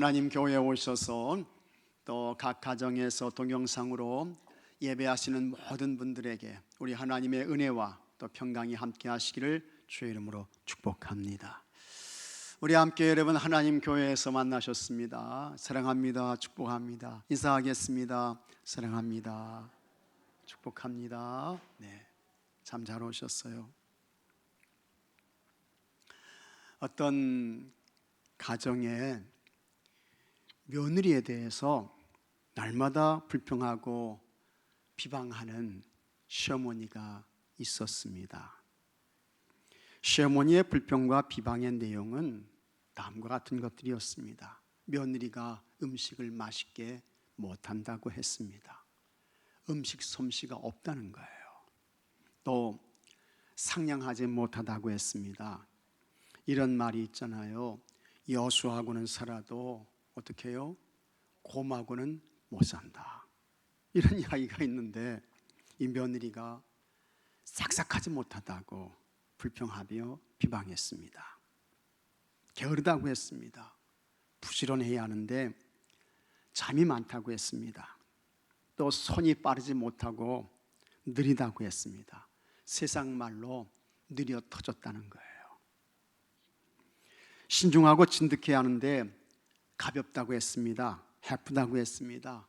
하나님 교회에 오셔서 또 각 가정에서 동영상으로 예배하시는 모든 분들에게 우리 하나님의 은혜와 또 평강이 함께 하시기를 주의 이름으로 축복합니다. 우리 함께 여러분 하나님 교회에서 만나셨습니다. 사랑합니다. 축복합니다. 인사하겠습니다. 사랑합니다. 축복합니다. 네, 참 잘 오셨어요. 어떤 가정에 며느리에 대해서 날마다 불평하고 비방하는 시어머니가 있었습니다. 시어머니의 불평과 비방의 내용은 다음과 같은 것들이었습니다. 며느리가 음식을 맛있게 못한다고 했습니다. 음식 솜씨가 없다는 거예요. 또 상냥하지 못하다고 했습니다. 이런 말이 있잖아요. 여수하고는 살아도 어떻게 해요? 곰하고는 못 산다. 이런 이야기가 있는데 이 며느리가 싹싹하지 못하다고 불평하며 비방했습니다. 게으르다고 했습니다. 부지런해야 하는데 잠이 많다고 했습니다. 또 손이 빠르지 못하고 느리다고 했습니다. 세상 말로 느려 터졌다는 거예요. 신중하고 진득해야 하는데 가볍다고 했습니다. 해프다고 했습니다.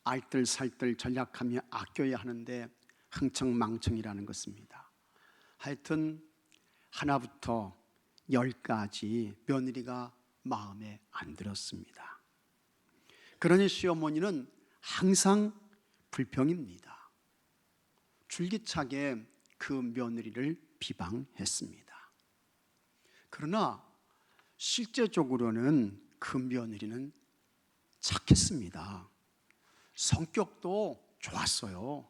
알뜰살뜰 전략하며 아껴야 하는데 흥청망청이라는 것입니다. 하여튼 하나부터 10까지 며느리가 마음에 안 들었습니다. 그러니 시어머니는 항상 불평입니다. 줄기차게 그 며느리를 비방했습니다. 그러나 실제적으로는 그 며느리는 착했습니다. 성격도 좋았어요.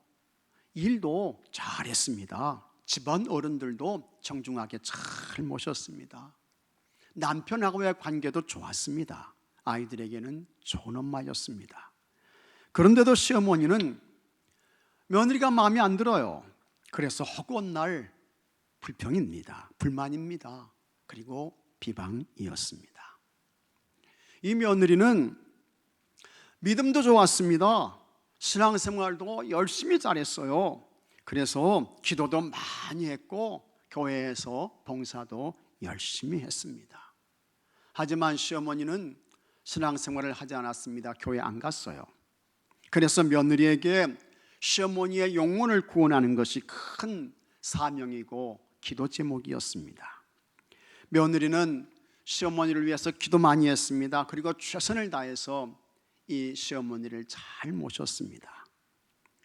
일도 잘했습니다. 집안 어른들도 정중하게 잘 모셨습니다. 남편하고의 관계도 좋았습니다. 아이들에게는 좋은 엄마였습니다. 그런데도 시어머니는 며느리가 마음에 안 들어요. 그래서 허구한 날 불평입니다. 불만입니다. 그리고 비방이었습니다. 이 며느리는 믿음도 좋았습니다. 신앙생활도 열심히 잘했어요. 그래서 기도도 많이 했고 교회에서 봉사도 열심히 했습니다. 하지만 시어머니는 신앙생활을 하지 않았습니다. 교회 안 갔어요. 그래서 며느리에게 시어머니의 영혼을 구원하는 것이 큰 사명이고 기도 제목이었습니다. 며느리는 시어머니를 위해서 기도 많이 했습니다. 그리고 최선을 다해서 이 시어머니를 잘 모셨습니다.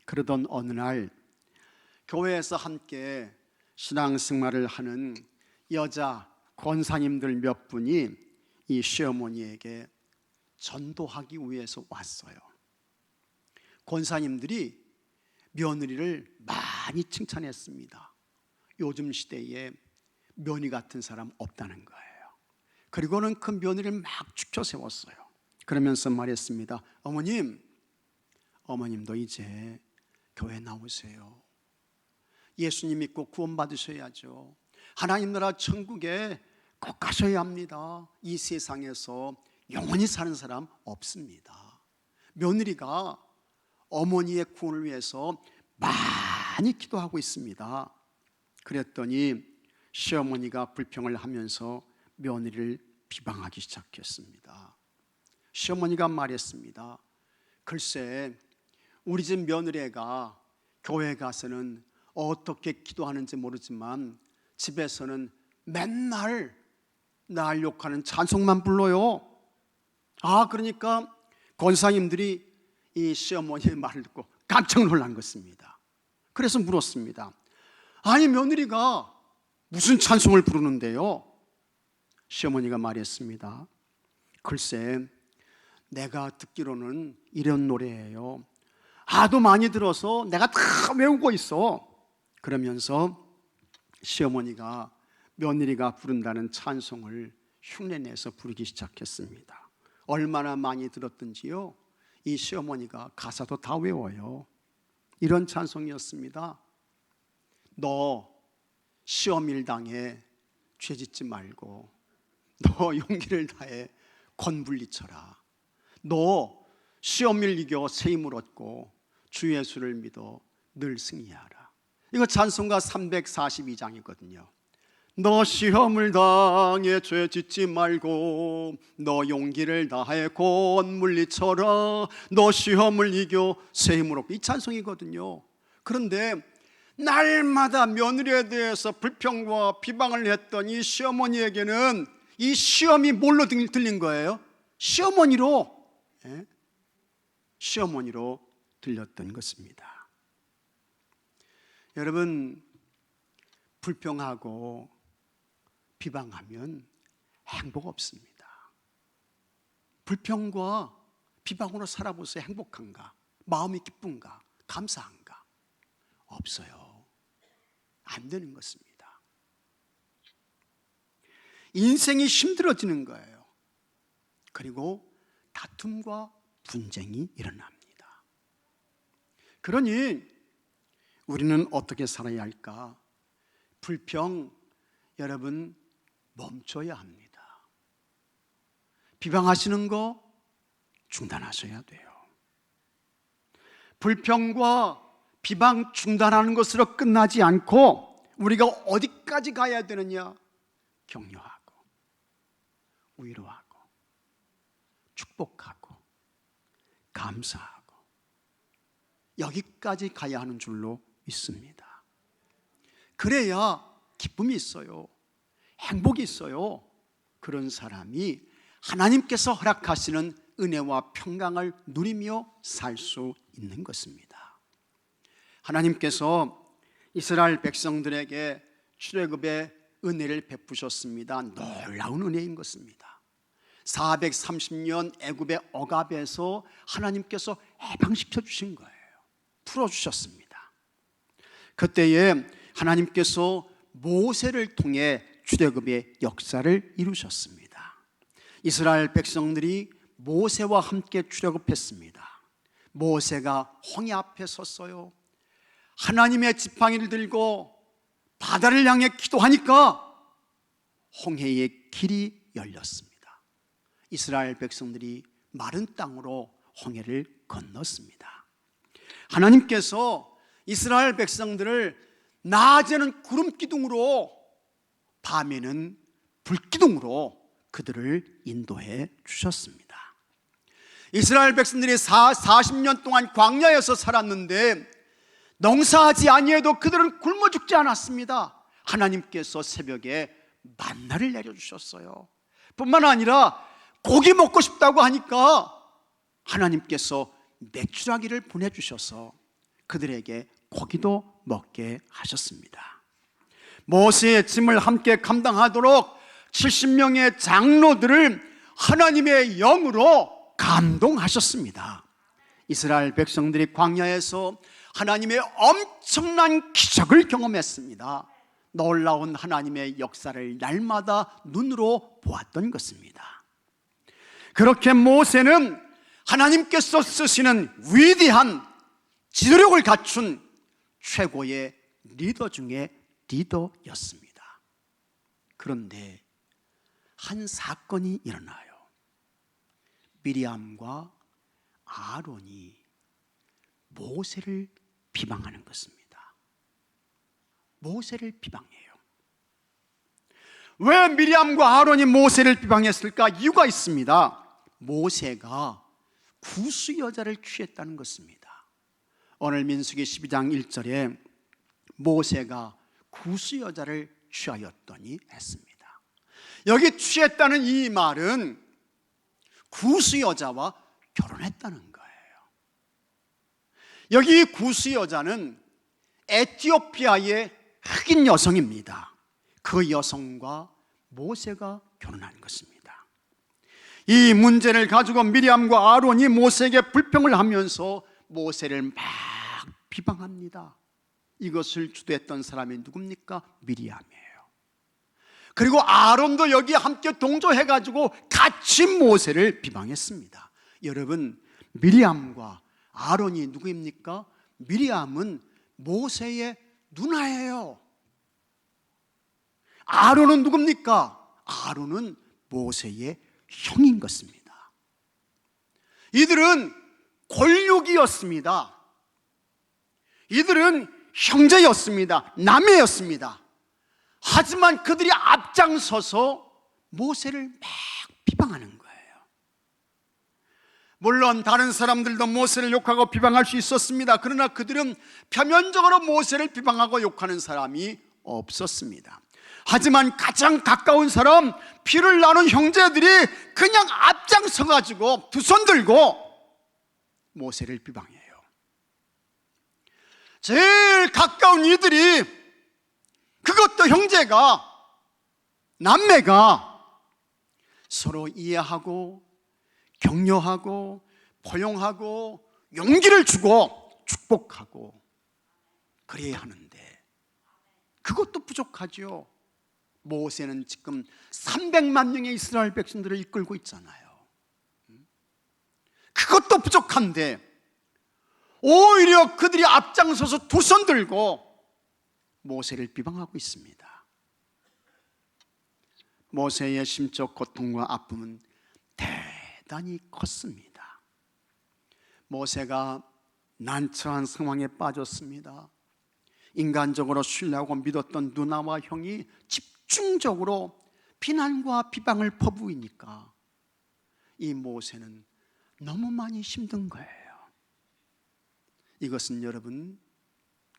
그러던 어느 날 교회에서 함께 신앙생활을 하는 여자 권사님들 몇 분이 이 시어머니에게 전도하기 위해서 왔어요. 권사님들이 며느리를 많이 칭찬했습니다. 요즘 시대에 며느리 같은 사람 없다는 거예요. 그리고는 그 며느리를 막 축켜 세웠어요. 그러면서 말했습니다. 어머님도 이제 교회 나오세요. 예수님 믿고 구원 받으셔야죠. 하나님 나라 천국에 꼭 가셔야 합니다. 이 세상에서 영원히 사는 사람 없습니다. 며느리가 어머니의 구원을 위해서 많이 기도하고 있습니다. 그랬더니 시어머니가 불평을 하면서 며느리를 비방하기 시작했습니다. 시어머니가 말했습니다. 글쎄 우리 집 며느리가 교회 가서는 어떻게 기도하는지 모르지만 집에서는 맨날 날 욕하는 찬송만 불러요. 그러니까 권사님들이 이 시어머니의 말을 듣고 깜짝 놀란 것입니다. 그래서 물었습니다. 아니 며느리가 무슨 찬송을 부르는데요? 시어머니가 말했습니다. 글쎄 내가 듣기로는 이런 노래예요. 하도 많이 들어서 내가 다 외우고 있어. 그러면서 시어머니가 며느리가 부른다는 찬송을 흉내내서 부르기 시작했습니다. 얼마나 많이 들었든지요, 이 시어머니가 가사도 다 외워요. 이런 찬송이었습니다. 너 시험일 당해 죄짓지 말고 너 용기를 다해 권 물리쳐라. 너 시험을 이겨 새 힘을 얻고 주 예수를 믿어 늘 승리하라. 이거 찬송가 342장이거든요. 너 시험을 당해 죄 짓지 말고 너 용기를 다해 곧 물리쳐라. 너 시험을 이겨 새 힘을 얻고, 이 찬송이거든요. 그런데 날마다 며느리에 대해서 불평과 비방을 했던 이 시어머니에게는 이 시험이 뭘로 들린 거예요? 시어머니로, 시어머니로 들렸던 것입니다. 여러분, 불평하고 비방하면 행복 없습니다. 불평과 비방으로 살아보세요. 행복한가? 마음이 기쁜가? 감사한가? 없어요. 안 되는 것입니다. 인생이 힘들어지는 거예요. 그리고 다툼과 분쟁이 일어납니다. 그러니 우리는 어떻게 살아야 할까? 불평, 여러분, 멈춰야 합니다. 비방하시는 거 중단하셔야 돼요. 불평과 비방 중단하는 것으로 끝나지 않고 우리가 어디까지 가야 되느냐? 격려하고 위로하고 축복하고 감사하고, 여기까지 가야 하는 줄로 믿습니다. 그래야 기쁨이 있어요. 행복이 있어요. 그런 사람이 하나님께서 허락하시는 은혜와 평강을 누리며 살 수 있는 것입니다. 하나님께서 이스라엘 백성들에게 출애굽의 은혜를 베푸셨습니다. 놀라운 은혜인 것입니다. 430년 애굽의 억압에서 하나님께서 해방시켜 주신 거예요. 풀어주셨습니다. 그때에 하나님께서 모세를 통해 출애굽의 역사를 이루셨습니다. 이스라엘 백성들이 모세와 함께 출애굽했습니다. 모세가 홍해 앞에 섰어요. 하나님의 지팡이를 들고 바다를 향해 기도하니까 홍해의 길이 열렸습니다. 이스라엘 백성들이 마른 땅으로 홍해를 건넜습니다. 하나님께서 이스라엘 백성들을 낮에는 구름 기둥으로, 밤에는 불 기둥으로 그들을 인도해 주셨습니다. 이스라엘 백성들이 40년 동안 광야에서 살았는데 농사하지 아니해도 그들은 굶어 죽지 않았습니다. 하나님께서 새벽에 만나를 내려주셨어요. 뿐만 아니라 고기 먹고 싶다고 하니까 하나님께서 메추라기를 보내주셔서 그들에게 고기도 먹게 하셨습니다. 모세의 짐을 함께 감당하도록 70명의 장로들을 하나님의 영으로 감동하셨습니다. 이스라엘 백성들이 광야에서 하나님의 엄청난 기적을 경험했습니다. 놀라운 하나님의 역사를 날마다 눈으로 보았던 것입니다. 그렇게 모세는 하나님께서 쓰시는 위대한 지도력을 갖춘 최고의 리더 중에 리더였습니다. 그런데 한 사건이 일어나요. 미리암과 아론이 모세를 비방하는 것입니다. 모세를 비방해요. 왜 미리암과 아론이 모세를 비방했을까? 이유가 있습니다. 모세가 구스 여자를 취했다는 것입니다. 오늘 민수기 12장 1절에 모세가 구스 여자를 취하였더니 했습니다. 여기 취했다는 이 말은 구스 여자와 결혼했다는 거예요. 여기 구스 여자는 에티오피아의 흑인 여성입니다. 그 여성과 모세가 결혼한 것입니다. 이 문제를 가지고 미리암과 아론이 모세에게 불평을 하면서 모세를 막 비방합니다. 이것을 주도했던 사람이 누굽니까? 미리암이에요. 그리고 아론도 여기에 함께 동조해가지고 같이 모세를 비방했습니다. 여러분, 미리암과 아론이 누구입니까? 미리암은 모세의 누나예요. 아론은 누굽니까? 아론은 모세의 형인 것입니다. 이들은 골육이었습니다. 이들은 형제였습니다. 남매였습니다. 하지만 그들이 앞장서서 모세를 막 비방하는 거예요. 물론 다른 사람들도 모세를 욕하고 비방할 수 있었습니다. 그러나 그들은 표면적으로 모세를 비방하고 욕하는 사람이 없었습니다. 하지만 가장 가까운 사람, 피를 나눈 형제들이 그냥 앞장서 가지고 두 손 들고 모세를 비방해요. 제일 가까운 이들이, 그것도 형제가, 남매가 서로 이해하고 격려하고 포용하고 용기를 주고 축복하고 그래야 하는데 그것도 부족하죠. 모세는 지금 300만 명의 이스라엘 백성들을 이끌고 있잖아요. 그것도 부족한데 오히려 그들이 앞장서서 두 손 들고 모세를 비방하고 있습니다. 모세의 심적 고통과 아픔은 대단히 컸습니다. 모세가 난처한 상황에 빠졌습니다. 인간적으로 신뢰하고 믿었던 누나와 형이 집중적으로 비난과 비방을 퍼부으니까 이 모세는 너무 많이 힘든 거예요. 이것은 여러분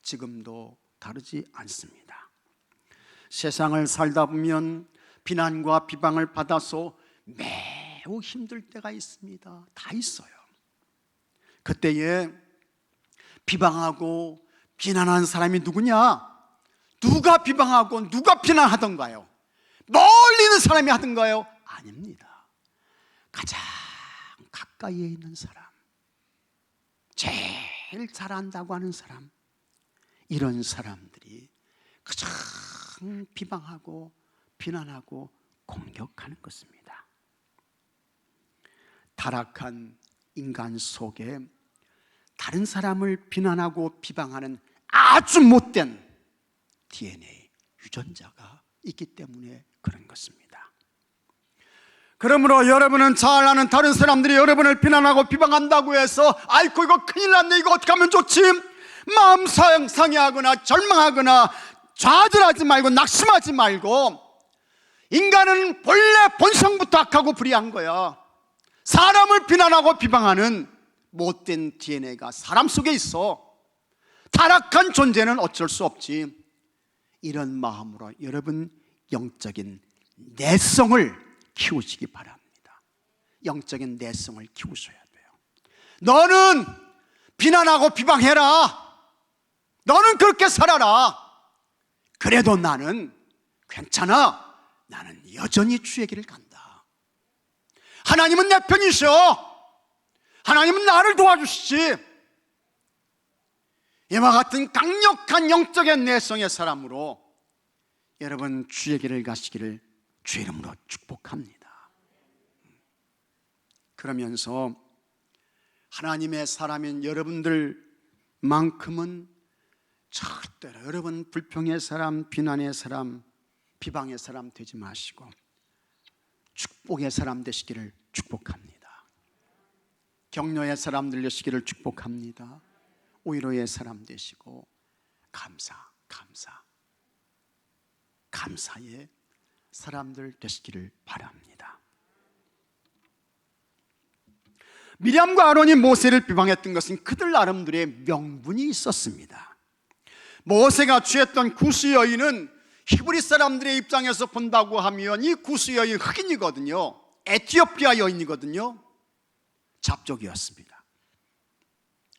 지금도 다르지 않습니다. 세상을 살다 보면 비난과 비방을 받아서 매우 힘들 때가 있습니다. 다 있어요. 그때에 비방하고 비난한 사람이 누구냐? 누가 비방하고 누가 비난하던가요? 멀리 있는 사람이 하던가요? 아닙니다. 가장 가까이에 있는 사람, 제일 잘한다고 하는 사람, 이런 사람들이 가장 비방하고 비난하고 공격하는 것입니다. 타락한 인간 속에 다른 사람을 비난하고 비방하는 아주 못된 DNA 유전자가 있기 때문에 그런 것입니다. 그러므로 여러분은 잘 아는 다른 사람들이 여러분을 비난하고 비방한다고 해서 아이고 이거 큰일 났네, 이거 어떻게 하면 좋지? 마음 상해하거나 절망하거나 좌절하지 말고 낙심하지 말고, 인간은 본래 본성부터 악하고 불의한 거야. 사람을 비난하고 비방하는 못된 DNA가 사람 속에 있어. 타락한 존재는 어쩔 수 없지. 이런 마음으로 여러분 영적인 내성을 키우시기 바랍니다. 영적인 내성을 키우셔야 돼요. 너는 비난하고 비방해라. 너는 그렇게 살아라. 그래도 나는 괜찮아. 나는 여전히 주의 길을 간다. 하나님은 내 편이셔. 하나님은 나를 도와주시지. 이와 같은 강력한 영적인 내성의 사람으로 여러분 주의 길을 가시기를 주의 이름으로 축복합니다. 그러면서 하나님의 사람인 여러분들만큼은 절대로 여러분 불평의 사람, 비난의 사람, 비방의 사람 되지 마시고 축복의 사람 되시기를 축복합니다. 격려의 사람 되시기를 축복합니다. 위로의 사람 되시고 감사의 사람들 되시기를 바랍니다. 미리암과 아론이 모세를 비방했던 것은 그들 나름대로의 명분이 있었습니다. 모세가 취했던 구스 여인은 히브리 사람들의 입장에서 본다고 하면 이 구스 여인 흑인이거든요. 에티오피아 여인이거든요. 잡족이었습니다.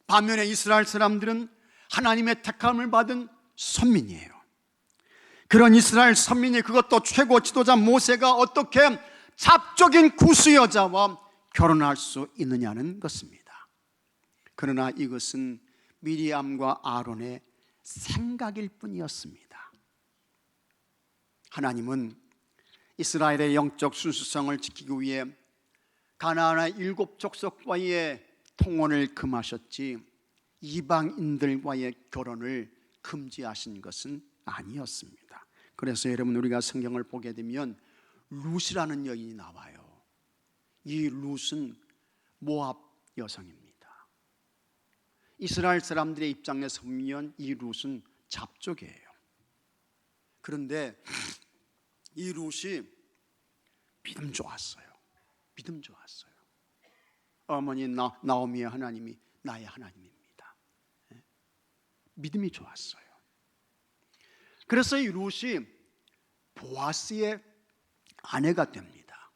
반면에 이스라엘 사람들은 하나님의 택함을 받은 선민이에요. 그런 이스라엘 선민이, 그것도 최고 지도자 모세가 어떻게 잡족인 구스 여자와 결혼할 수 있느냐는 것입니다. 그러나 이것은 미리암과 아론의 생각일 뿐이었습니다. 하나님은 이스라엘의 영적 순수성을 지키기 위해 가나안의 7 족속과의 통혼을 금하셨지 이방인들과의 결혼을 금지하신 것은 아니었습니다. 그래서 여러분 우리가 성경을 보게 되면 룻이라는 여인이 나와요. 이 룻은 모압 여성입니다. 이스라엘 사람들의 입장에서 보면 이 룻은 잡족이에요. 그런데 이 룻이 믿음 좋았어요. 믿음 좋았어요. 어머니 나오미의 하나님이 나의 하나님입니다. 믿음이 좋았어요. 그래서 이 룻이 보아스의 아내가 됩니다.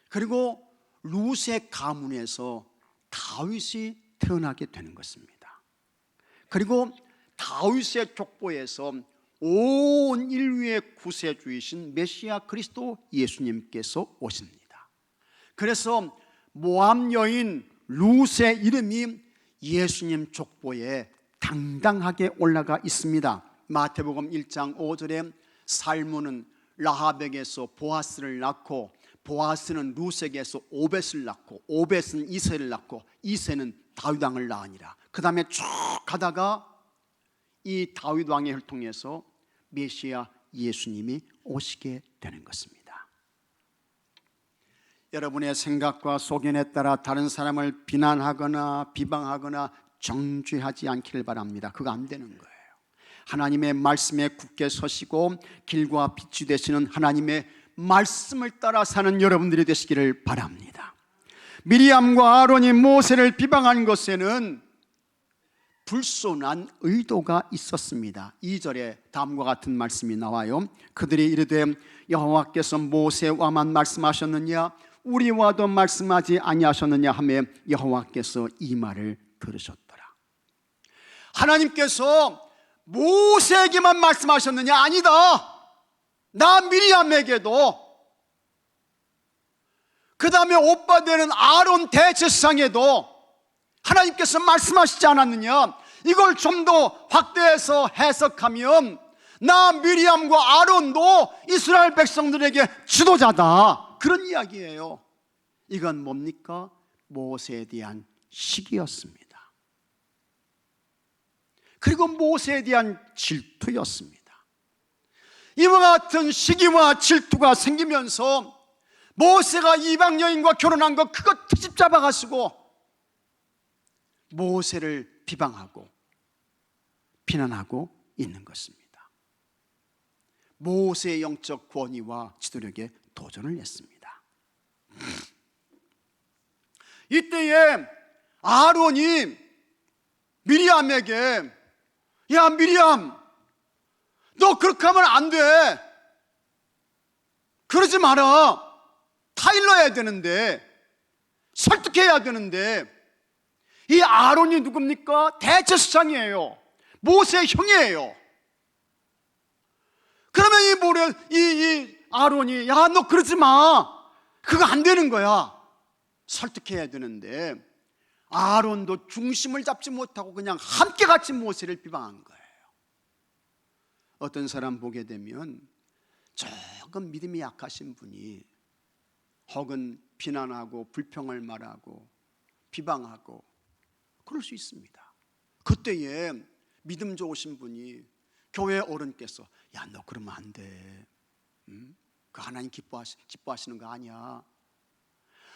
그리고 룻의 가문에서 다윗이 태어나게 되는 것입니다. 그리고 다윗의 족보에서 온 인류의 구세주이신 메시아 그리스도 예수님께서 오십니다. 그래서 모압 여인 룻의 이름이 예수님 족보에 당당하게 올라가 있습니다. 마태복음 1장 5절에 살문은 라합에게서 보아스를 낳고 보아스는 룻에게서 오벳을 낳고 오벳은 이새를 낳고 이새는 다윗 왕을 낳으니라. 그 다음에 쭉 가다가 이 다윗 왕의 혈 통해서 메시아 예수님이 오시게 되는 것입니다. 여러분의 생각과 소견에 따라 다른 사람을 비난하거나 비방하거나 정죄하지 않기를 바랍니다. 그거 안 되는 거예요. 하나님의 말씀에 굳게 서시고 길과 빛이 되시는 하나님의 말씀을 따라 사는 여러분들이 되시기를 바랍니다. 미리암과 아론이 모세를 비방한 것에는 불손한 의도가 있었습니다. 2절에 다음과 같은 말씀이 나와요. 그들이 이르되 여호와께서 모세와만 말씀하셨느냐 우리와도 말씀하지 아니하셨느냐 하며 여호와께서 이 말을 들으셨더라. 하나님께서 모세에게만 말씀하셨느냐? 아니다. 나 미리암에게도, 그 다음에 오빠 되는 아론 대제사장에도 하나님께서 말씀하시지 않았느냐? 이걸 좀 더 확대해서 해석하면 나 미리암과 아론도 이스라엘 백성들에게 지도자다, 그런 이야기예요. 이건 뭡니까? 모세에 대한 시기였습니다. 그리고 모세에 대한 질투였습니다. 이와 같은 시기와 질투가 생기면서 모세가 이방 여인과 결혼한 거 그거 트집 잡아가지고 모세를 비방하고 비난하고 있는 것입니다. 모세의 영적 권위와 지도력에 도전을 했습니다. 이때에 아론이 미리암에게 야 미리암, 너 그렇게 하면 안 돼. 그러지 마라. 타일러야 되는데, 설득해야 되는데. 이 아론이 누굽니까? 대제사장이에요. 모세의 형이에요. 그러면 이 아론이 야 너 그러지 마, 그거 안 되는 거야, 설득해야 되는데 아론도 중심을 잡지 못하고 그냥 함께 같이 모세를 비방한 거예요. 어떤 사람 보게 되면 조금 믿음이 약하신 분이 혹은 비난하고 불평을 말하고 비방하고 그럴 수 있습니다. 그때에 믿음 좋으신 분이 교회 어른께서 야 너 그러면 안 돼, 그 하나님 기뻐하시는 거 아니야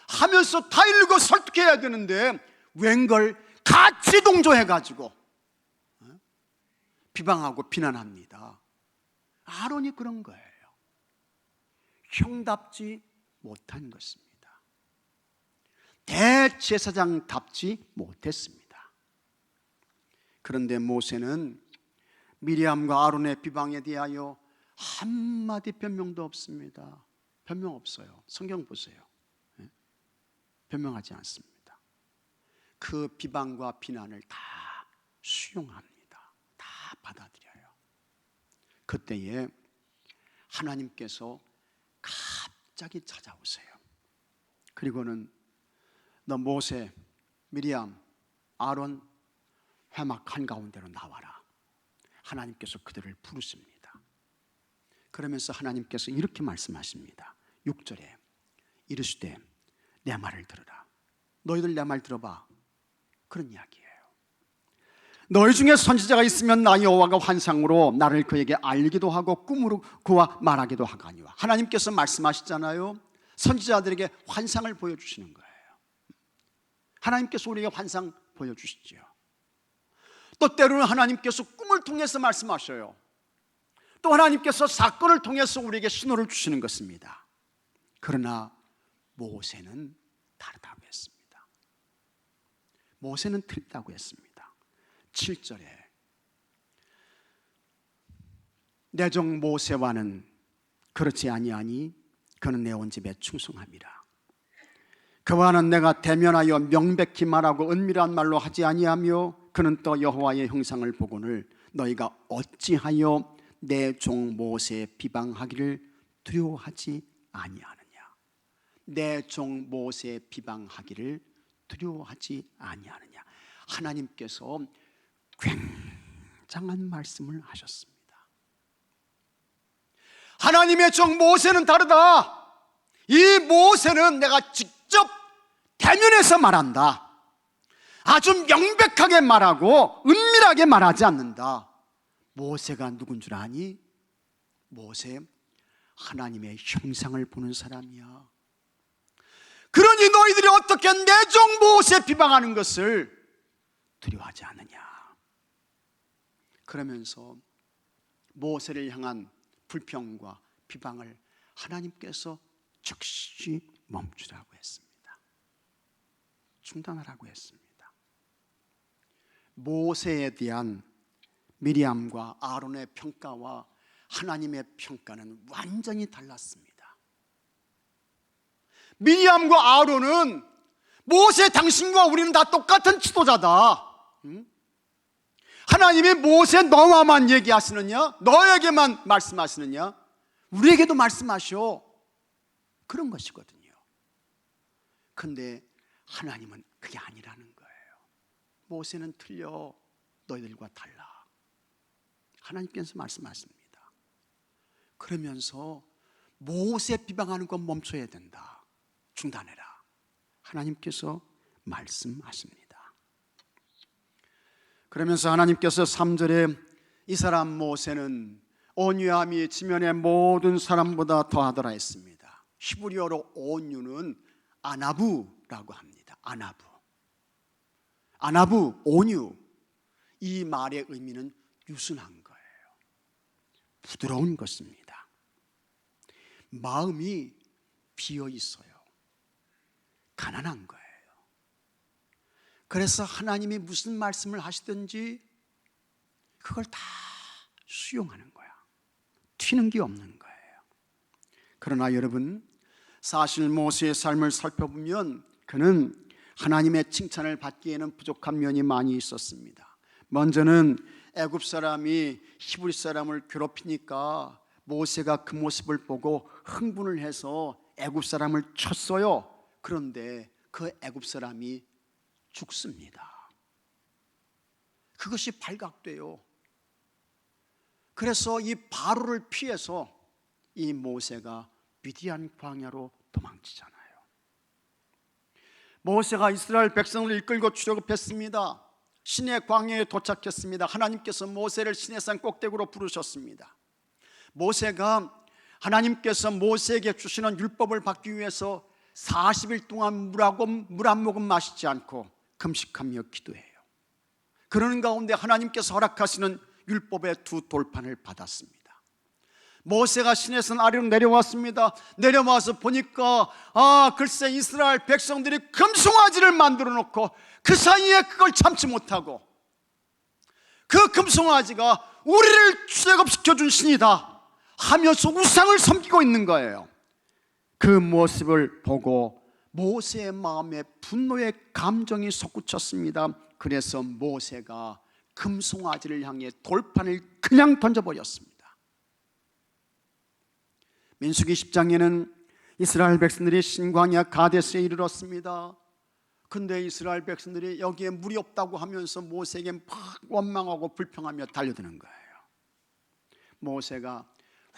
하면서 타일르고 설득해야 되는데 웬걸 같이 동조해가지고 비방하고 비난합니다. 아론이 그런 거예요. 형답지 못한 것입니다. 대제사장답지 못했습니다. 그런데 모세는 미리암과 아론의 비방에 대하여 한마디 변명도 없습니다. 변명 없어요. 성경 보세요. 변명하지 않습니다. 그 비방과 비난을 다 수용합니다. 다 받아들여요. 그때에 하나님께서 갑자기 찾아오세요. 그리고는 너 모세, 미리암, 아론 회막 한가운데로 나와라. 하나님께서 그들을 부르십니다. 그러면서 하나님께서 이렇게 말씀하십니다. 6절에 이르시되 내 말을 들으라. 너희들 내 말 들어봐. 그런 이야기예요. 너희 중에 선지자가 있으면 나 여호와가 환상으로 나를 그에게 알기도 하고 꿈으로 그와 말하기도 하거니와. 하나님께서 말씀하시잖아요. 선지자들에게 환상을 보여주시는 거예요. 하나님께서 우리에게 환상 보여주시죠. 또 때로는 하나님께서 꿈을 통해서 말씀하셔요. 또 하나님께서 사건을 통해서 우리에게 신호를 주시는 것입니다. 그러나 모세는 다르다고 했습니다. 모세는 틀리다고 했습니다. 7절에 내 종 모세와는 그렇지 아니하니 그는 내 온 집에 충성함이라. 그와는 내가 대면하여 명백히 말하고 은밀한 말로 하지 아니하며 그는 또 여호와의 형상을 보거늘 너희가 어찌하여 내 종 모세의 비방하기를 두려워하지 아니하느냐. 내 종 모세의 비방하기를 두려워하지 아니하느냐. 하나님께서 굉장한 말씀을 하셨습니다. 하나님의 종 모세는 다르다. 이 모세는 내가 직접 대면해서 말한다. 아주 명백하게 말하고 은밀하게 말하지 않는다. 모세가 누군 줄 아니? 모세, 하나님의 형상을 보는 사람이야. 그러니 너희들이 어떻게 내 종 모세 비방하는 것을 두려워하지 않느냐. 그러면서 모세를 향한 불평과 비방을 하나님께서 즉시 멈추라고 했습니다. 중단하라고 했습니다. 모세에 대한 미리암과 아론의 평가와 하나님의 평가는 완전히 달랐습니다. 미리암과 아론은 모세 당신과 우리는 다 똑같은 지도자다. 하나님이 모세 너와만 얘기하시느냐? 너에게만 말씀하시느냐? 우리에게도 말씀하셔. 그런 것이거든요. 근데 하나님은 그게 아니라는 거예요. 모세는 틀려. 너희들과 달라. 하나님께서 말씀하십니다. 그러면서 모세 비방하는 건 멈춰야 된다. 중단해라. 하나님께서 말씀하십니다. 그러면서 하나님께서 3절에 이 사람 모세는 온유함이 지면의 모든 사람보다 더하더라 했습니다. 히브리어로 온유는 아나부라고 합니다. 아나부, 온유. 이 말의 의미는 유순한 거예요. 부드러운 것입니다. 마음이 비어 있어요. 가난한 거예요. 그래서 하나님이 무슨 말씀을 하시든지 그걸 다 수용하는 거야. 튀는 게 없는 거예요. 그러나 여러분, 사실 모세의 삶을 살펴보면 그는 하나님의 칭찬을 받기에는 부족한 면이 많이 있었습니다. 먼저는 애굽 사람이 히브리 사람을 괴롭히니까 모세가 그 모습을 보고 흥분을 해서 애굽 사람을 쳤어요. 그런데 그 애굽 사람이 죽습니다. 그것이 발각돼요. 그래서 이 바로를 피해서 이 모세가 미디안 광야로 도망치잖아요. 모세가 이스라엘 백성을 이끌고 출애굽했습니다. 시내 광야에 도착했습니다. 하나님께서 모세를 시내산 꼭대기로 부르셨습니다. 모세가 하나님께서 모세에게 주시는 율법을 받기 위해서 40일 동안 물 한 모금 마시지 않고 금식하며 기도해요. 그러는 가운데 하나님께서 허락하시는 율법의 두 돌판을 받았습니다. 모세가 시내산 아래로 내려왔습니다. 내려와서 보니까 글쎄 이스라엘 백성들이 금송아지를 만들어 놓고 그 사이에 그걸 참지 못하고 그 금송아지가 우리를 출애굽시켜 준 신이다 하면서 우상을 섬기고 있는 거예요. 그 모습을 보고 모세의 마음에 분노의 감정이 솟구쳤습니다. 그래서 모세가 금송아지를 향해 돌판을 그냥 던져버렸습니다. 민수기 10장에는 이스라엘 백성들이 신광야 가데스에 이르렀습니다. 근데 이스라엘 백성들이 여기에 물이 없다고 하면서 모세에게 막 원망하고 불평하며 달려드는 거예요. 모세가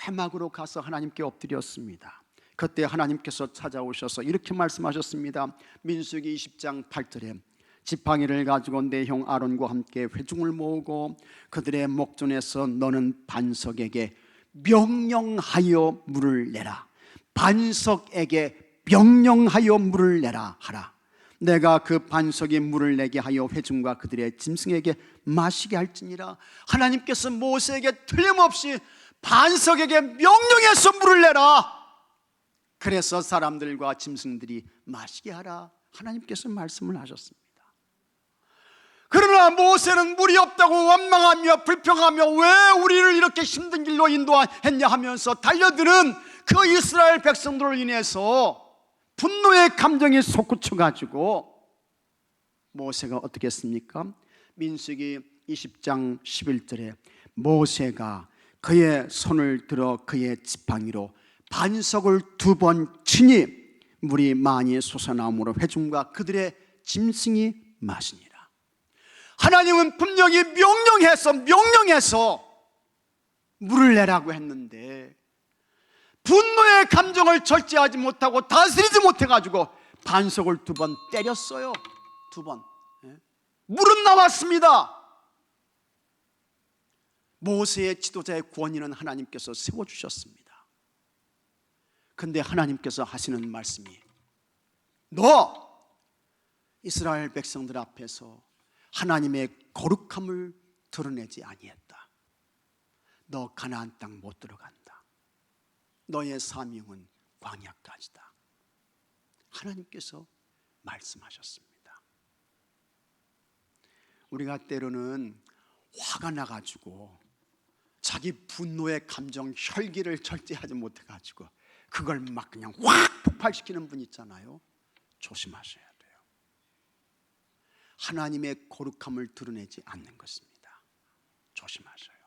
회막으로 가서 하나님께 엎드렸습니다. 그때 하나님께서 찾아오셔서 이렇게 말씀하셨습니다. 민수기 20장 8절에 지팡이를 가지고 내 형 아론과 함께 회중을 모으고 그들의 목전에서 너는 반석에게 명령하여 물을 내라. 반석에게 명령하여 물을 내라 하라. 내가 그 반석에 물을 내게 하여 회중과 그들의 짐승에게 마시게 할지니라. 하나님께서 모세에게 틀림없이 반석에게 명령해서 물을 내라, 그래서 사람들과 짐승들이 마시게 하라, 하나님께서 말씀을 하셨습니다. 그러나 모세는 물이 없다고 원망하며 불평하며 왜 우리를 이렇게 힘든 길로 인도했냐 하면서 달려드는 그 이스라엘 백성들을 인해서 분노의 감정이 솟구쳐가지고 모세가 어떻게 했습니까? 민수기 20장 11절에 모세가 그의 손을 들어 그의 지팡이로 반석을 2번 치니 물이 많이 솟아나므로 회중과 그들의 짐승이 마시니라. 하나님은 분명히 명령해서 물을 내라고 했는데 분노의 감정을 절제하지 못하고 다스리지 못해가지고 반석을 2번 때렸어요. 2번. 물은 나왔습니다. 모세의 지도자의 권위는 하나님께서 세워주셨습니다. 근데 하나님께서 하시는 말씀이, 너 이스라엘 백성들 앞에서 하나님의 거룩함을 드러내지 아니했다. 너 가나안 땅 못 들어간다. 너의 사명은 광야까지다. 하나님께서 말씀하셨습니다. 우리가 때로는 화가 나가지고 자기 분노의 감정, 혈기를 절제하지 못해가지고 그걸 막 그냥 확 폭발시키는 분 있잖아요. 조심하셔야 돼요. 하나님의 거룩함을 드러내지 않는 것입니다. 조심하셔요.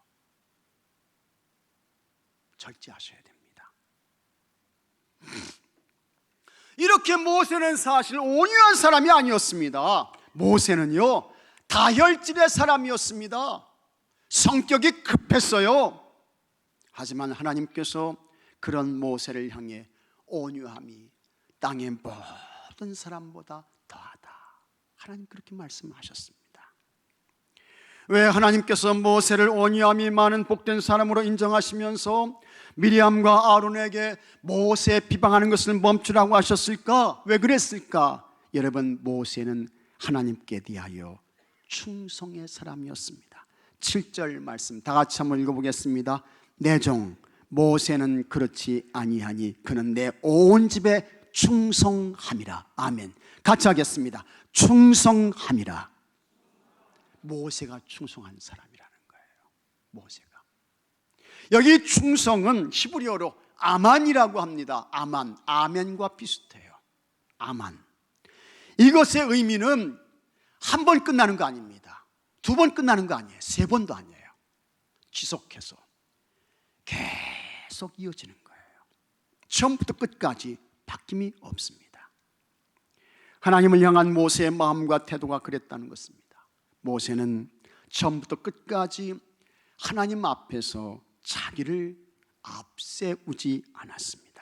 절제하셔야 됩니다. 이렇게 모세는 사실 온유한 사람이 아니었습니다. 모세는요, 다혈질의 사람이었습니다. 성격이 급했어요. 하지만 하나님께서 그런 모세를 향해 온유함이 땅의 모든 사람보다 더하다, 하나님 그렇게 말씀하셨습니다. 왜 하나님께서 모세를 온유함이 많은 복된 사람으로 인정하시면서 미리암과 아론에게 모세 비방하는 것을 멈추라고 하셨을까? 왜 그랬을까? 여러분, 모세는 하나님께 대하여 충성의 사람이었습니다. 7절 말씀 다 같이 한번 읽어보겠습니다. 내 종 모세는 그렇지 아니하니 그는 내 온 집에 충성함이라. 아멘. 같이 하겠습니다. 충성함이라. 모세가 충성한 사람이라는 거예요. 모세가. 여기 충성은 히브리어로 아만이라고 합니다. 아만, 아멘과 비슷해요. 아만. 이것의 의미는 한 번 끝나는 거 아닙니다. 2번 끝나는 거 아니에요. 3번도 아니에요. 지속해서 계속 이어지는 거예요. 처음부터 끝까지 바뀜이 없습니다. 하나님을 향한 모세의 마음과 태도가 그랬다는 것입니다. 모세는 처음부터 끝까지 하나님 앞에서 자기를 앞세우지 않았습니다.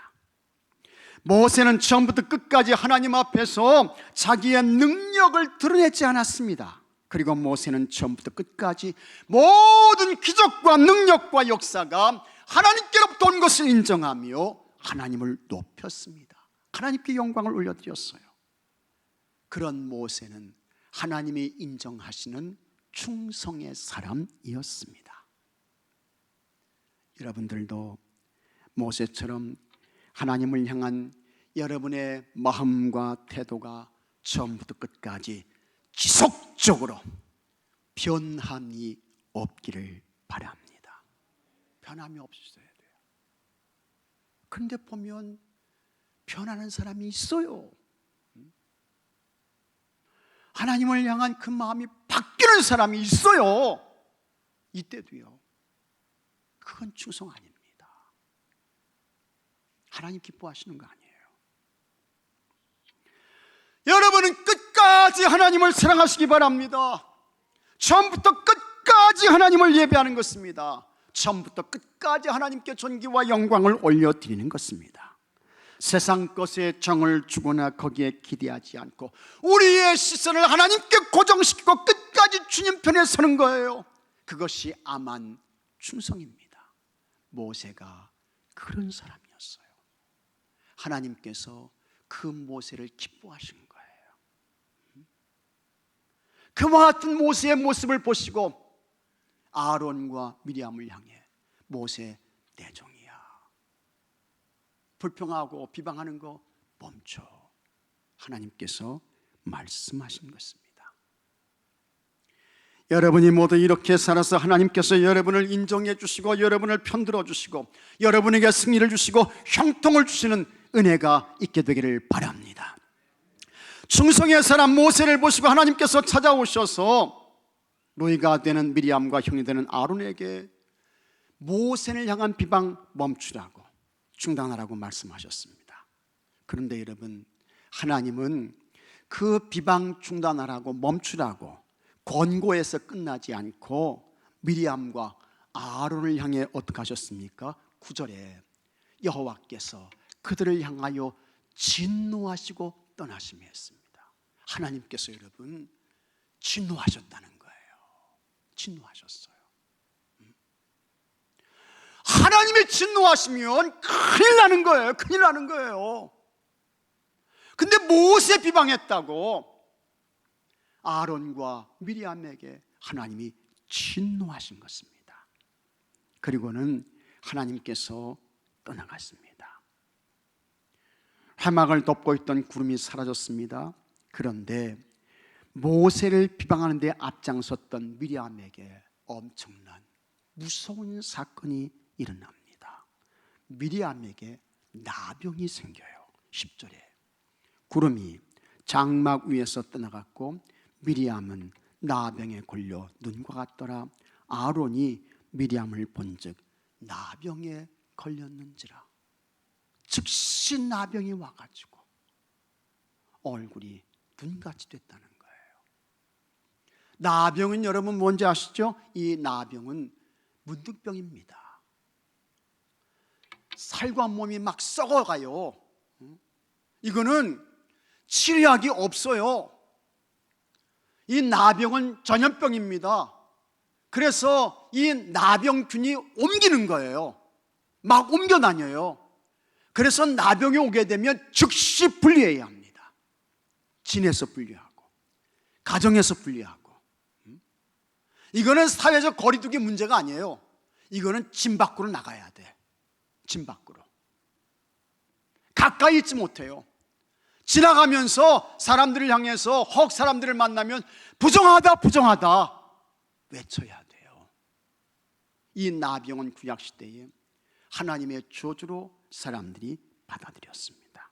모세는 처음부터 끝까지 하나님 앞에서 자기의 능력을 드러내지 않았습니다. 그리고 모세는 처음부터 끝까지 모든 기적과 능력과 역사가 하나님께로부터 온 것을 인정하며 하나님을 높였습니다. 하나님께 영광을 올려드렸어요. 그런 모세는 하나님이 인정하시는 충성의 사람이었습니다. 여러분들도 모세처럼 하나님을 향한 여러분의 마음과 태도가 처음부터 끝까지 지속적으로 변함이 없기를 바랍니다. 변함이 없어야 돼요. 그런데 보면 변하는 사람이 있어요. 하나님을 향한 그 마음이 바뀌는 사람이 있어요. 이때도요. 그건 충성 아닙니다. 하나님 기뻐하시는 거 아니에요. 여러분은 끝까지 하나님을 사랑하시기 바랍니다. 처음부터 끝까지 하나님을 예배하는 것입니다. 처음부터 끝까지 하나님께 존귀와 영광을 올려드리는 것입니다. 세상 것에 정을 주거나 거기에 기대하지 않고 우리의 시선을 하나님께 고정시키고 끝까지 주님 편에 서는 거예요. 그것이 아만 충성입니다. 모세가 그런 사람이었어요. 하나님께서 그 모세를 기뻐하신 거예요. 그와 같은 모세의 모습을 보시고 아론과 미리암을 향해 모세 내 종이야, 불평하고 비방하는 거 멈춰, 하나님께서 말씀하신 것입니다. 여러분이 모두 이렇게 살아서 하나님께서 여러분을 인정해 주시고 여러분을 편들어 주시고 여러분에게 승리를 주시고 형통을 주시는 은혜가 있게 되기를 바랍니다. 충성의 사람 모세를 보시고 하나님께서 찾아오셔서 노예가 되는 미리암과 형이 되는 아론에게 모세를 향한 비방 멈추라고, 중단하라고 말씀하셨습니다. 그런데 여러분, 하나님은 그 비방 중단하라고 멈추라고 권고해서 끝나지 않고 미리암과 아론을 향해 어떻게 하셨습니까? 9절에 여호와께서 그들을 향하여 진노하시고 떠나심이 했습니다. 하나님께서 여러분 진노하셨다는 거예요. 진노하셨어요. 하나님이 진노하시면 큰일 나는 거예요. 큰일 나는 거예요. 근데 모세 비방했다고 아론과 미리암에게 하나님이 진노하신 것입니다. 그리고는 하나님께서 떠나갔습니다. 해막을 덮고 있던 구름이 사라졌습니다. 그런데 모세를 비방하는 데 앞장섰던 미리암에게 엄청난 무서운 사건이 일어납니다. 미리암에게 나병이 생겨요. 10절에 구름이 장막 위에서 떠나갔고 미리암은 나병에 걸려 눈과 같더라. 아론이 미리암을 본즉 나병에 걸렸는지라. 즉시 나병이 와가지고 얼굴이 눈같이 됐다는 거예요. 나병은 여러분 뭔지 아시죠? 이 나병은 문둥병입니다. 살과 몸이 막 썩어가요. 이거는 치료약이 없어요. 이 나병은 전염병입니다. 그래서 이 나병균이 옮기는 거예요. 막 옮겨 다녀요. 그래서 나병이 오게 되면 즉시 분리해야 합니다. 진에서 분리하고 가정에서 분리하고. 이거는 사회적 거리두기 문제가 아니에요. 이거는 집 밖으로 나가야 돼. 집 밖으로. 가까이 있지 못해요. 지나가면서 사람들을 향해서 혹 사람들을 만나면 부정하다 부정하다 외쳐야 돼요. 이 나병은 구약시대에 하나님의 저주로 사람들이 받아들였습니다.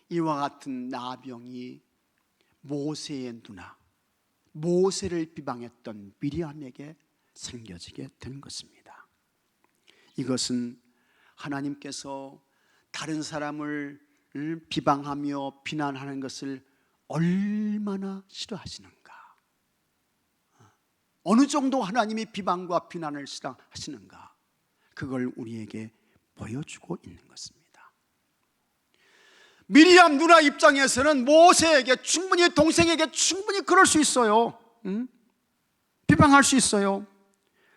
이와 같은 나병이 모세의 누나, 모세를 비방했던 미리암에게 생겨지게 된 것입니다. 이것은 하나님께서 다른 사람을 비방하며 비난하는 것을 얼마나 싫어하시는가, 어느 정도 하나님이 비방과 비난을 싫어하시는가, 그걸 우리에게 보여주고 있는 것입니다. 미리암 누나 입장에서는 모세에게 충분히, 동생에게 충분히 그럴 수 있어요. 비방할 수 있어요.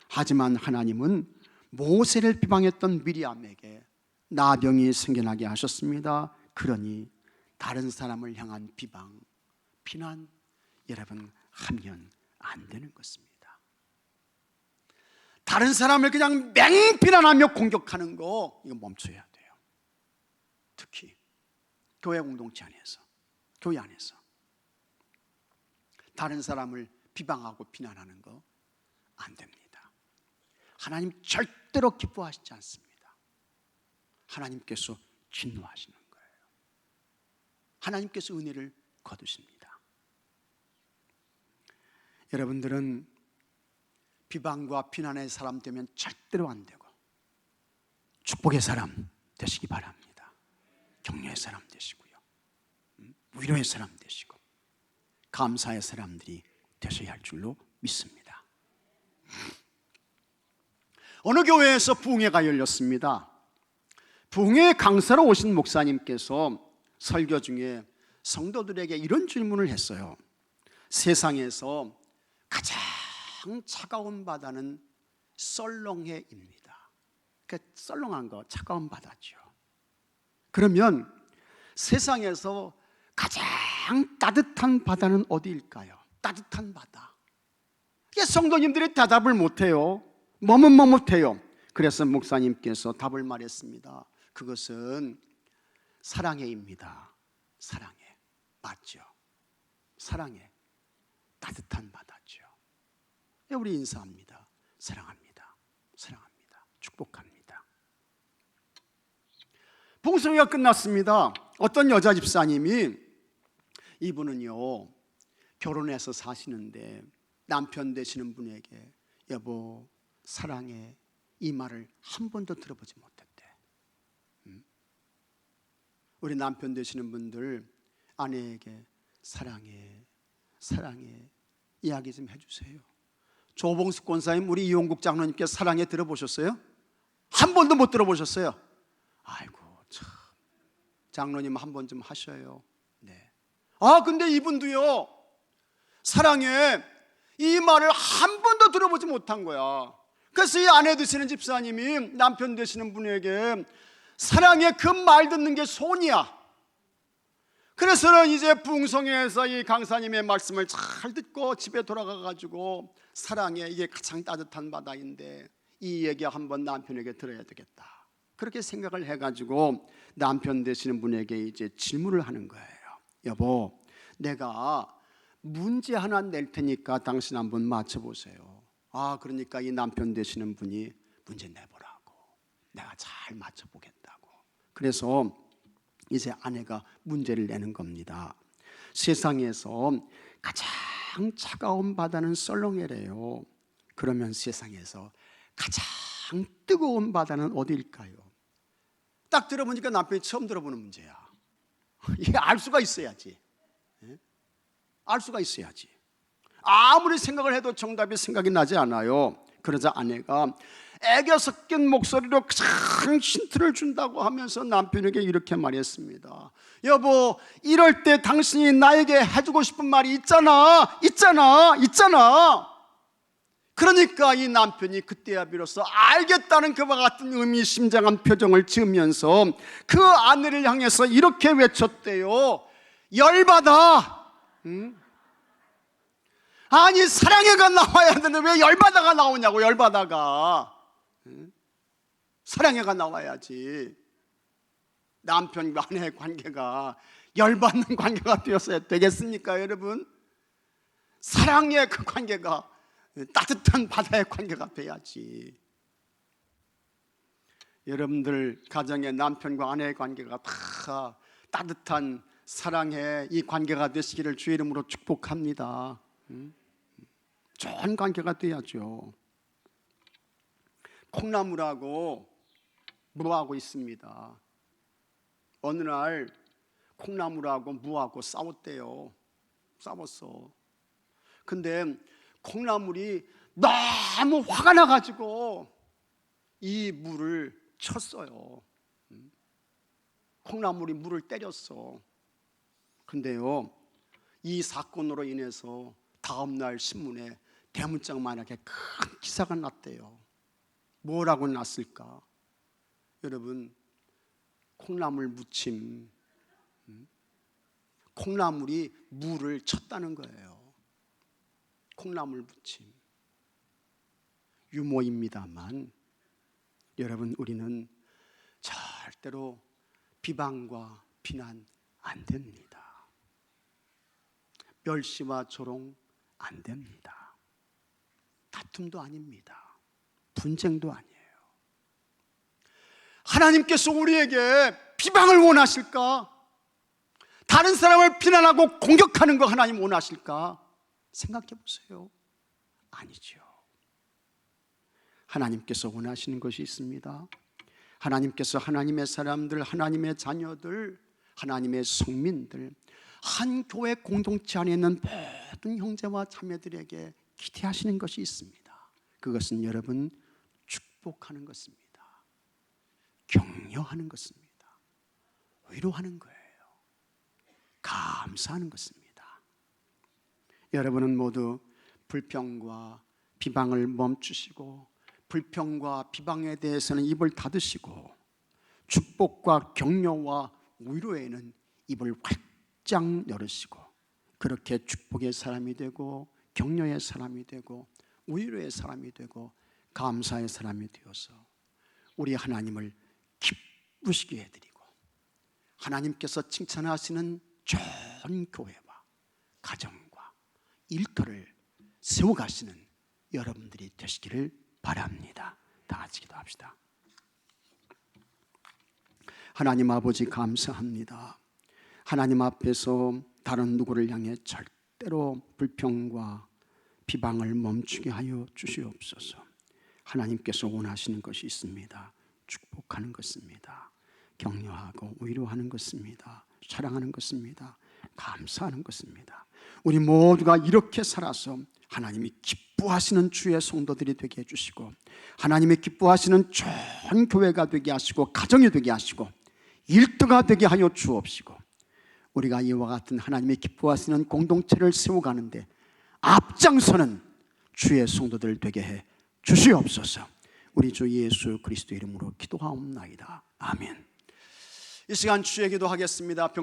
하지만 하나님은 모세를 비방했던 미리암에게 나병이 생겨나게 하셨습니다. 그러니 다른 사람을 향한 비방, 비난 여러분 하면 안 되는 것입니다. 다른 사람을 그냥 맹비난하며 공격하는 거, 이거 멈춰야 돼요. 특히 교회 공동체 안에서, 교회 안에서 다른 사람을 비방하고 비난하는 거 안 됩니다. 하나님 절대로 기뻐하시지 않습니다. 하나님께서 진노하시는 거예요. 하나님께서 은혜를 거두십니다. 여러분들은 비방과 비난의 사람 되면 절대로 안 되고 축복의 사람 되시기 바랍니다. 격려의 사람 되시고요, 위로의 사람 되시고 감사의 사람들이 되셔야 할 줄로 믿습니다. 어느 교회에서 부흥회가 열렸습니다. 부흥회 강사로 오신 목사님께서 설교 중에 성도들에게 이런 질문을 했어요. 세상에서 가장 차가운 바다는 썰렁해입니다. 그러니까 썰렁한 거, 차가운 바다죠. 그러면 세상에서 가장 따뜻한 바다는 어디일까요? 따뜻한 바다. 이게 성도님들이 대답을 못해요. 머뭇머뭇해요. 그래서 목사님께서 답을 말했습니다. 그것은 사랑해입니다. 사랑해. 맞죠? 사랑해. 따뜻한 바다죠. 우리 인사합니다. 사랑합니다. 사랑합니다. 축복합니다. 봉송회가 끝났습니다. 어떤 여자 집사님이, 이분은요 결혼해서 사시는데 남편 되시는 분에게 여보 사랑해 이 말을 한 번도 들어보지 못했대. 우리 남편 되시는 분들 아내에게 사랑해 사랑해 이야기 좀 해주세요. 조봉수 권사님, 우리 이용국 장로님께 사랑해 들어보셨어요? 한 번도 못 들어보셨어요? 아이고 참, 장로님 한 번 좀 하셔요. 네. 근데 이분도요 사랑해 이 말을 한 번도 들어보지 못한 거야. 그래서 이 아내 되시는 집사님이 남편 되시는 분에게 사랑해 그 말 듣는 게 손이야. 그래서는 이제 부흥성에서 이 강사님의 말씀을 잘 듣고 집에 돌아가가지고 사랑해 이게 가장 따뜻한 바다인데 이 얘기 한번 남편에게 들어야 되겠다, 그렇게 생각을 해가지고 남편 되시는 분에게 이제 질문을 하는 거예요. 여보 내가 문제 하나 낼 테니까 당신 한번 맞춰보세요. 그러니까 이 남편 되시는 분이 문제 내보라고, 내가 잘 맞춰보겠다고. 그래서 이제 아내가 문제를 내는 겁니다. 세상에서 가장 차가운 바다는 썰렁해래요. 그러면 세상에서 가장 뜨거운 바다는 어디일까요? 딱 들어보니까 남편이 처음 들어보는 문제야. 이게 알 수가 있어야지. 알 수가 있어야지. 아무리 생각을 해도 정답이 생각이 나지 않아요. 그러자 아내가 애교 섞인 목소리로 가장 힌트를 준다고 하면서 남편에게 이렇게 말했습니다. 여보 이럴 때 당신이 나에게 해주고 싶은 말이 있잖아. 그러니까 이 남편이 그때야 비로소 알겠다는 그와 같은 의미심장한 표정을 지으면서 그 아내를 향해서 이렇게 외쳤대요. 열받아. 아니 사랑해가 나와야 되는데 왜 열받아가 나오냐고. 열받아가. 사랑해가 나와야지. 남편과 아내의 관계가 열받는 관계가 되었어야 되겠습니까 여러분? 사랑의 그 관계가 따뜻한 바다의 관계가 돼야지. 여러분들 가정의 남편과 아내의 관계가 다 따뜻한 사랑의 이 관계가 되시기를 주의 이름으로 축복합니다. 좋은 관계가 돼야죠. 콩나물하고 무하고 있습니다. 어느 날 콩나물하고 무하고 싸웠대요. 싸웠어. 근데 콩나물이 너무 화가 나가지고 이 무를 쳤어요. 콩나물이 무를 때렸어. 근데요 이 사건으로 인해서 다음날 신문에 대문짝만하게 큰 기사가 났대요. 뭐라고 났을까? 여러분 콩나물 무침, 콩나물이 무를 쳤다는 거예요. 콩나물 무침. 유머입니다만 여러분 우리는 절대로 비방과 비난 안 됩니다. 멸시와 조롱 안 됩니다. 다툼도 아닙니다. 분쟁도 아니에요. 하나님께서 우리에게 비방을 원하실까? 다른 사람을 비난하고 공격하는 거 하나님 원하실까? 생각해 보세요. 아니죠. 하나님께서 원하시는 것이 있습니다. 하나님께서 하나님의 사람들, 하나님의 자녀들, 하나님의 성민들, 한 교회 공동체 안에 있는 모든 형제와 자매들에게 기대하시는 것이 있습니다. 그것은 여러분 축복하는 것입니다. 격려하는 것입니다. 위로하는 거예요. 감사하는 것입니다. 여러분은 모두 불평과 비방을 멈추시고 불평과 비방에 대해서는 입을 닫으시고 축복과 격려와 위로에는 입을 활짝 쫙 열으시고 그렇게 축복의 사람이 되고 격려의 사람이 되고 위로의 사람이 되고 감사의 사람이 되어서 우리 하나님을 기쁘시게 해드리고 하나님께서 칭찬하시는 좋은 교회와 가정과 일터를 세워가시는 여러분들이 되시기를 바랍니다. 다 같이 기도합시다. 하나님 아버지 감사합니다. 하나님 앞에서 다른 누구를 향해 절대로 불평과 비방을 멈추게 하여 주시옵소서. 하나님께서 원하시는 것이 있습니다. 축복하는 것입니다. 격려하고 위로하는 것입니다. 사랑하는 것입니다. 감사하는 것입니다. 우리 모두가 이렇게 살아서 하나님이 기뻐하시는 주의 성도들이 되게 해주시고 하나님이 기뻐하시는 좋은 교회가 되게 하시고 가정이 되게 하시고 일터가 되게 하여 주옵시고 우리가 이와 같은 하나님이 기뻐하시는 공동체를 세워가는데 앞장서는 주의 성도들 되게 해 주시옵소서. 우리 주 예수 그리스도 이름으로 기도하옵나이다. 아멘. 이 시간 주의 기도하겠습니다.